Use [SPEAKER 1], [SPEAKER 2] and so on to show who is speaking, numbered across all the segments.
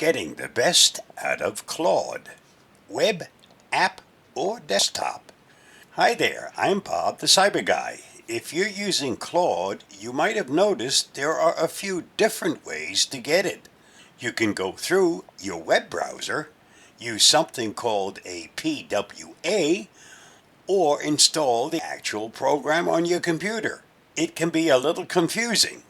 [SPEAKER 1] getting the best out of Claude. Web, app, or desktop? Hi there, I'm Bob the Cyber Guy. If you're using Claude, you might have noticed there are a few different ways to get it. You can go through your web browser, use something called a PWA, or install the actual program on your computer. It can be a little confusing.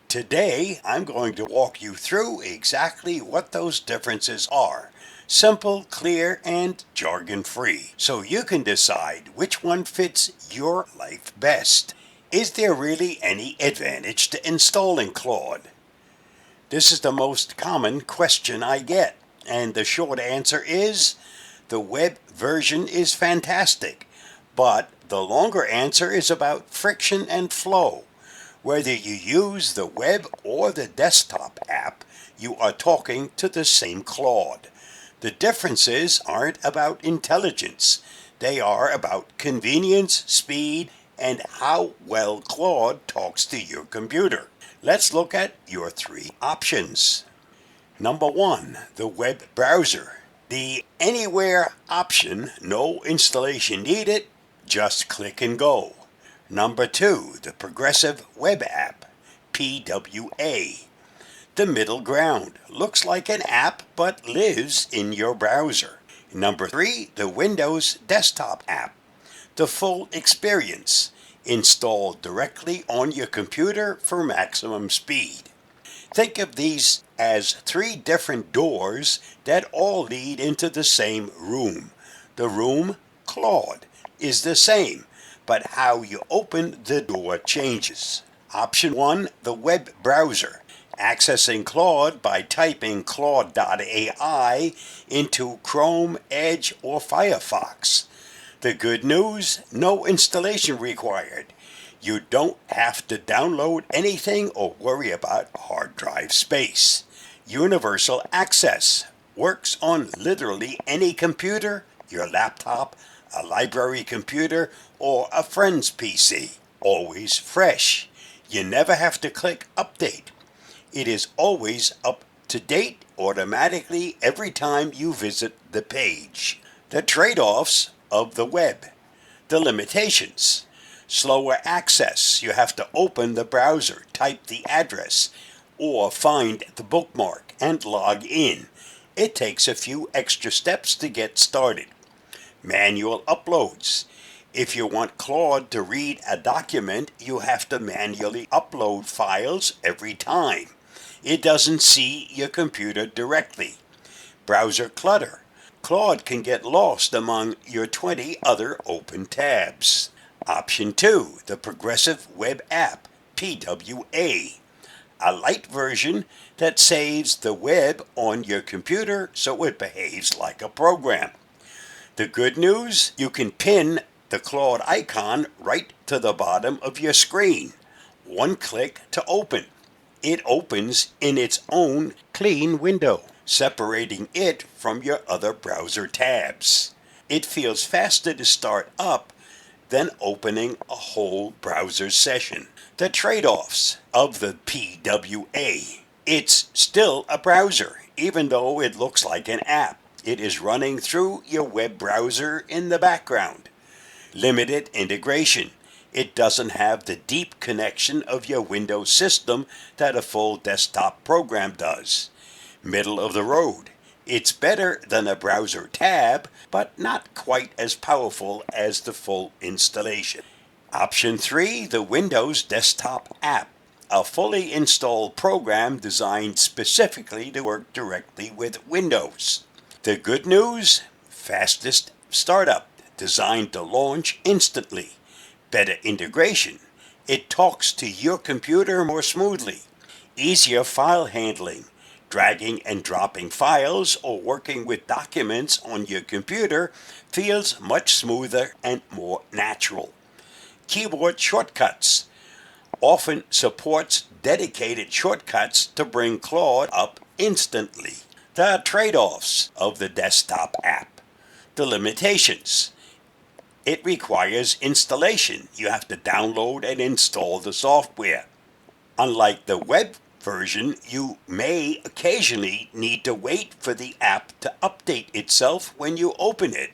[SPEAKER 1] Today, I'm going to walk you through exactly what those differences are. Simple, clear, and jargon-free, so you can decide which one fits your life best. Is there really any advantage to installing Claude? This is the most common question I get, and the short answer is the web version is fantastic, but the longer answer is about friction and flow. Whether you use the web or the desktop app, you are talking to the same Claude. The differences aren't about intelligence. They are about convenience, speed, and how well Claude talks to your computer. Let's look at your three options. Number 1, the web browser. The Anywhere option, no installation needed, just click and go. Number 2, the Progressive Web App, PWA. The middle ground, looks like an app but lives in your browser. Number 3, the Windows Desktop App, the full experience, installed directly on your computer for maximum speed. Think of these as 3 different doors that all lead into the same room. The room, Claude, is the same, but how you open the door changes. Option 1, the web browser. Accessing Claude by typing claude.ai into Chrome, Edge, or Firefox. The good news, no installation required. You don't have to download anything or worry about hard drive space. Universal access. Works on literally any computer, your laptop, a library computer, or a friend's PC. Always fresh. You never have to click update. It is always up to date automatically every time you visit the page. The trade-offs of the web. The limitations. Slower access. You have to open the browser, type the address, or find the bookmark and log in. It takes a few extra steps to get started. Manual uploads. If you want Claude to read a document, you have to manually upload files every time. It doesn't see your computer directly. Browser clutter. Claude can get lost among your 20 other open tabs. Option 2, the Progressive Web App, PWA. A light version that saves the web on your computer so it behaves like a program. The good news, you can pin the Claude icon right to the bottom of your screen. One click to open. It opens in its own clean window, separating it from your other browser tabs. It feels faster to start up than opening a whole browser session. The trade-offs of the PWA. It's still a browser, even though it looks like an app. It is running through your web browser in the background. Limited integration. It doesn't have the deep connection of your Windows system that a full desktop program does. Middle of the road. It's better than a browser tab, but not quite as powerful as the full installation. Option 3, the Windows Desktop App. A fully installed program designed specifically to work directly with Windows. The good news, fastest startup, designed to launch instantly. Better integration. It talks to your computer more smoothly. Easier file handling. Dragging and dropping files or working with documents on your computer feels much smoother and more natural. Keyboard shortcuts. Often supports dedicated shortcuts to bring Claude up instantly. The trade-offs of the desktop app. The limitations. It requires installation. You have to download and install the software. Unlike the web version, you may occasionally need to wait for the app to update itself when you open it,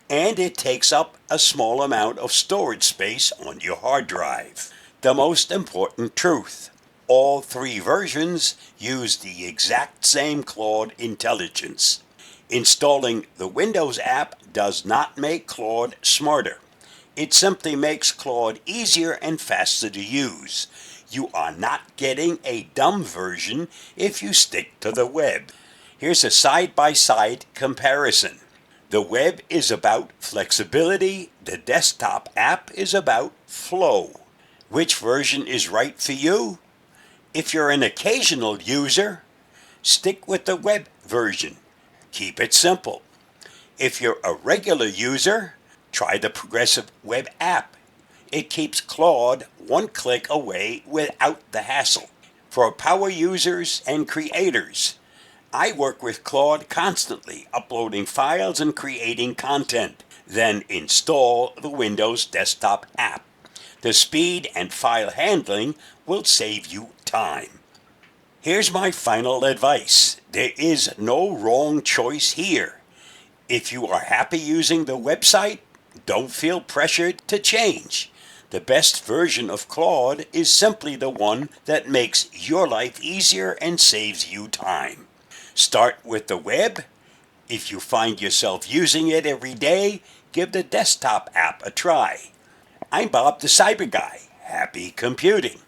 [SPEAKER 1] and it takes up a small amount of storage space on your hard drive. The most important truth: all three versions use the exact same Claude intelligence. Installing the Windows app does not make Claude smarter. It simply makes Claude easier and faster to use. You are not getting a dumb version if you stick to the web. Here's a side-by-side comparison. The web is about flexibility. The desktop app is about flow. Which version is right for you? If you're an occasional user, stick with the web version. Keep it simple. If you're a regular user, try the progressive web app. It keeps Claude one click away without the hassle. For power users and creators, I work with Claude constantly, uploading files and creating content. Then install the Windows desktop app. The speed and file handling will save you time. Here's my final advice. There is no wrong choice here. If you are happy using the website, don't feel pressured to change. The best version of Claude is simply the one that makes your life easier and saves you time. Start with the web. If you find yourself using it every day, give the desktop app a try. I'm Bob the Cyber Guy. Happy computing.